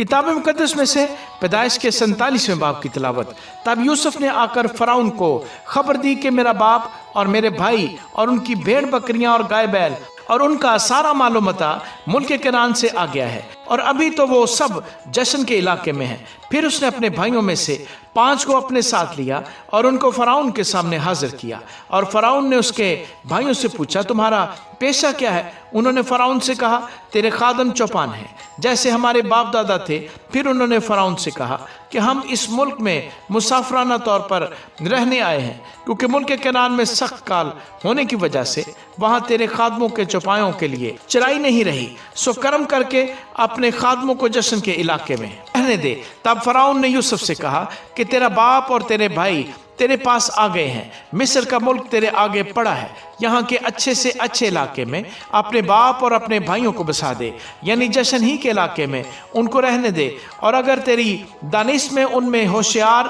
کتاب مقدس میں سے پیدائش کے 47ویں باب کی تلاوت۔ تب یوسف نے آ کر فرعون کو خبر دی کہ میرا باپ اور میرے بھائی اور ان کی بھیڑ بکریاں اور گائے بیل اور ان کا سارا مال و متاع ملک کنعان سے آ گیا ہے، اور ابھی تو وہ سب جشن کے علاقے میں ہیں۔ پھر اس نے اپنے بھائیوں میں سے 5 کو اپنے ساتھ لیا اور ان کو فرعون کے سامنے حاضر کیا، اور فرعون نے اس کے بھائیوں سے پوچھا تمہارا پیشہ کیا ہے؟ انہوں نے فرعون سے کہا تیرے خادم چوپان ہیں جیسے ہمارے باپ دادا تھے۔ پھر انہوں نے فرعون سے کہا کہ ہم اس ملک میں مسافرانہ طور پر رہنے آئے ہیں، کیونکہ ملک کنعان میں سخت کال ہونے کی وجہ سے وہاں تیرے خادموں کے چوپایوں کے لیے چرائی نہیں رہی، سو کرم کر کے اپنے خادموں کو جشن کے علاقے میں رہنے دے۔ تب فرعون نے یوسف سے کہا کہ تیرا باپ اور تیرے بھائی تیرے پاس آ گئے ہیں، مصر کا ملک تیرے آگے پڑا ہے، یہاں کے اچھے سے اچھے علاقے میں اپنے باپ اور اپنے بھائیوں کو بسا دے، یعنی جشن ہی کے علاقے میں ان کو رہنے دے، اور اگر تیری دانش میں ان میں ہوشیار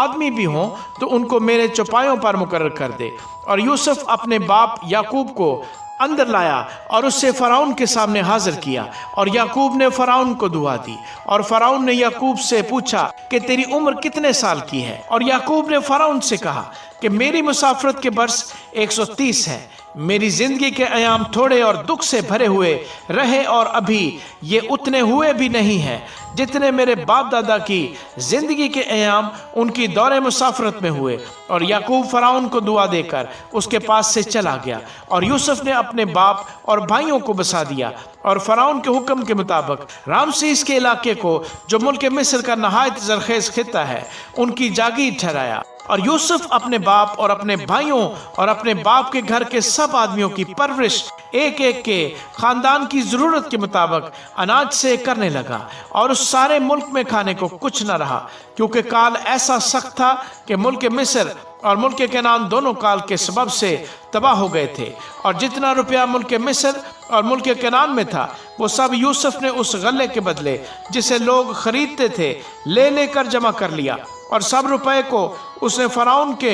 آدمی بھی ہوں تو ان کو میرے چوپایوں پر مقرر کر دے۔ اور یوسف اپنے باپ یعقوب کو اندر لایا اور اس سے فرعون کے سامنے حاضر کیا، اور یعقوب نے فرعون کو دعا دی، اور فرعون نے یعقوب سے پوچھا کہ تیری عمر کتنے سال کی ہے؟ اور یعقوب نے فرعون سے کہا کہ میری مسافرت کے برس 130 ہے، میری زندگی کے ایام تھوڑے اور دکھ سے بھرے ہوئے رہے، اور ابھی یہ اتنے ہوئے بھی نہیں ہیں جتنے میرے باپ دادا کی زندگی کے ایام ان کی دور مسافرت میں ہوئے۔ اور یعقوب فرعون کو دعا دے کر اس کے پاس سے چلا گیا، اور یوسف نے اپنے باپ اور بھائیوں کو بسا دیا، اور فرعون کے حکم کے مطابق رامسیس کے علاقے کو جو ملک مصر کا نہایت زرخیز خطہ ہے ان کی جاگیر ٹھہرایا۔ اور یوسف اپنے باپ اور اپنے بھائیوں اور اپنے باپ کے گھر کے سب آدمیوں کی پرورش ایک ایک کے خاندان کی ضرورت کے مطابق اناج سے کرنے لگا، اور اس سارے ملک میں کھانے کو کچھ نہ رہا، کیونکہ کال ایسا سخت تھا کہ ملک مصر اور ملک کنعان دونوں کال کے سبب سے تباہ ہو گئے تھے۔ اور جتنا روپیہ ملک مصر اور ملک کنعان میں تھا وہ سب یوسف نے اس غلے کے بدلے جسے لوگ خریدتے تھے لے لے کر جمع کر لیا، اور سب روپے کو اس نے فرعون کے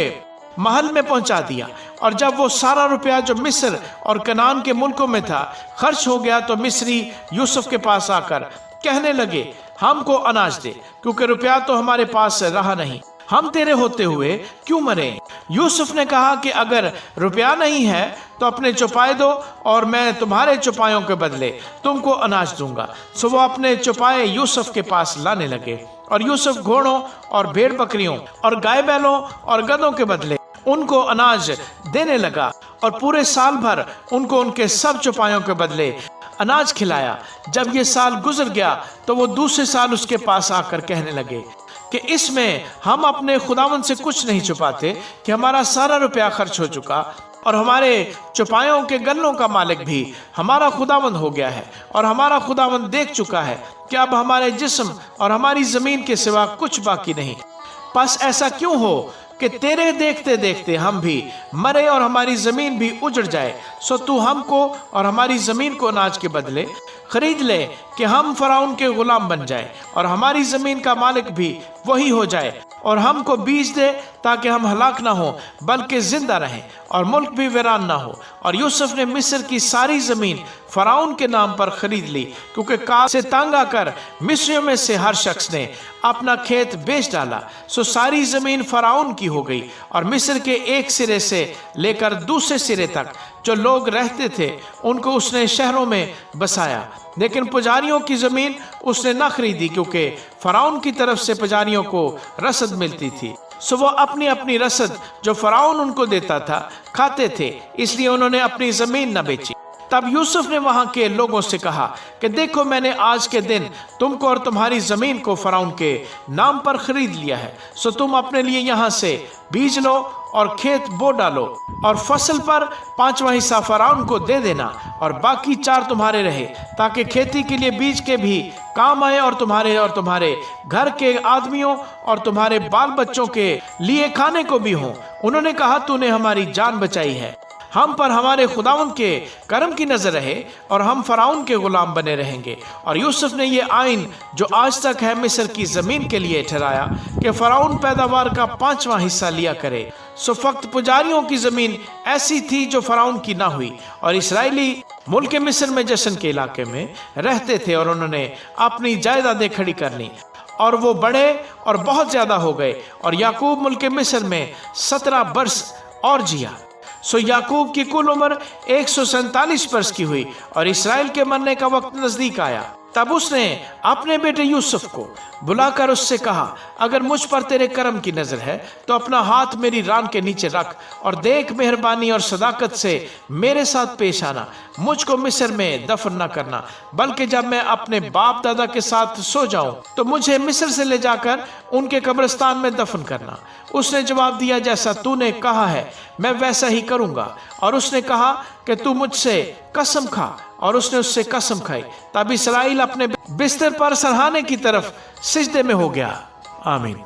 محل میں پہنچا دیا۔ اور جب وہ سارا روپیہ جو مصر اور کنعان کے ملکوں میں تھا خرچ ہو گیا تو مصری یوسف کے پاس آ کر کہنے لگے ہم کو اناج دے، کیونکہ روپیہ تو ہمارے پاس رہا نہیں، ہم تیرے ہوتے ہوئے کیوں مریں؟ یوسف نے کہا کہ اگر روپیہ نہیں ہے تو اپنے چوپائے دو، اور میں تمہارے چوپایوں کے بدلے تم کو اناج دوں گا۔ سو وہ اپنے چوپائے یوسف کے پاس لانے لگے، اور یوسف گھوڑوں اور بھیڑ بکریوں اور گائے بیلوں اور گدھوں کے بدلے ان کو اناج دینے لگا، اور پورے سال بھر ان کو ان کے سب چوپایوں کے بدلے اناج کھلایا۔ جب یہ سال گزر گیا تو وہ دوسرے سال اس کے پاس آ کر کہنے لگے کہ اس میں ہم اپنے خداوند سے کچھ نہیں چھپاتے کہ ہمارا سارا روپیہ خرچ ہو چکا، اور ہمارے چوپایوں کے گلوں کا مالک بھی ہمارا خداوند ہو گیا ہے، اور ہمارا خداوند دیکھ چکا ہے کہ اب ہمارے جسم اور ہماری زمین کے سوا کچھ باقی نہیں۔ پس ایسا کیوں ہو کہ تیرے دیکھتے دیکھتے ہم بھی مرے اور ہماری زمین بھی اجڑ جائے؟ سو تو ہم کو اور ہماری زمین کو اناج کے بدلے خرید لے کہ ہم فرعون کے غلام بن جائے، اور ہماری زمین کا مالک بھی وہی ہو جائے، اور ہم کو بیج دے تاکہ ہم ہلاک نہ ہوں بلکہ زندہ رہیں، اور ملک بھی ویران نہ ہو۔ اور یوسف نے مصر کی ساری زمین فرعون کے نام پر خرید لی، کیونکہ کال سے تنگ آ کر مصریوں میں سے ہر شخص نے اپنا کھیت بیچ ڈالا، سو ساری زمین فرعون کی ہو گئی، اور مصر کے ایک سرے سے لے کر دوسرے سرے تک جو لوگ رہتے تھے ان کو اس نے شہروں میں بسایا، لیکن پجاریوں کی زمین اس نے نہ خریدی، کیونکہ فرعون کی طرف سے پجاریوں کو رسد ملتی تھی، سو وہ اپنی اپنی رسد جو فرعون ان کو دیتا تھا کھاتے تھے، اس لیے انہوں نے اپنی زمین نہ بیچی۔ تب یوسف نے وہاں کے لوگوں سے کہا کہ دیکھو میں نے آج کے دن تم کو اور تمہاری زمین کو فرعون کے نام پر خرید لیا ہے، سو تم اپنے لیے یہاں سے بیج لو اور کھیت بو ڈالو، اور فصل پر 5واں حصہ فرعون کو دے دینا، اور باقی 4 تمہارے رہے، تاکہ کھیتی کے لیے بیج کے بھی کام آئے، اور تمہارے گھر کے آدمیوں اور تمہارے بال بچوں کے لیے کھانے کو بھی ہوں۔ انہوں نے کہا تو نے ہماری جان بچائی ہے، ہم پر ہمارے خداوند کے کرم کی نظر رہے، اور ہم فرعون کے غلام بنے رہیں گے۔ اور یوسف نے یہ آئین جو آج تک ہے مصر کی زمین کے لیے ٹھہرایا کہ کہ فرعون پیداوار کا 5واں حصہ لیا کرے۔ سو فقط پجاریوں کی زمین ایسی تھی جو فرعون کی نہ ہوئی، اور اسرائیلی ملک مصر میں جشن کے علاقے میں رہتے تھے، اور انہوں نے اپنی جائیدادیں کھڑی کر لیں، اور وہ بڑے اور بہت زیادہ ہو گئے، اور یعقوب ملک مصر میں 17 برس اور جیا۔ سو یعقوب کی کل عمر 147 برس کی ہوئی، اور اسرائیل کے مرنے کا وقت نزدیک آیا۔ تب اس نے اپنے بیٹے یوسف کو بلا کر اس سے کہا، اگر مجھ پر تیرے کرم کی نظر ہے تو اپنا ہاتھ میری ران کے نیچے رکھ، اور دیکھ مہربانی اور صداقت سے میرے ساتھ پیش آنا، مجھ کو مصر میں دفن نہ کرنا، بلکہ جب میں اپنے باپ دادا کے ساتھ سو جاؤں تو مجھے مصر سے لے جا کر ان کے قبرستان میں دفن کرنا۔ اس نے جواب دیا، جیسا تو نے کہا ہے میں ویسا ہی کروں گا۔ اور اس نے کہا کہ تو مجھ سے قسم کھا، اور اس نے اس سے قسم کھائی۔ تب اسرائیل اپنے بستر پر سرہانے کی طرف سجدے میں ہو گیا۔ آمین۔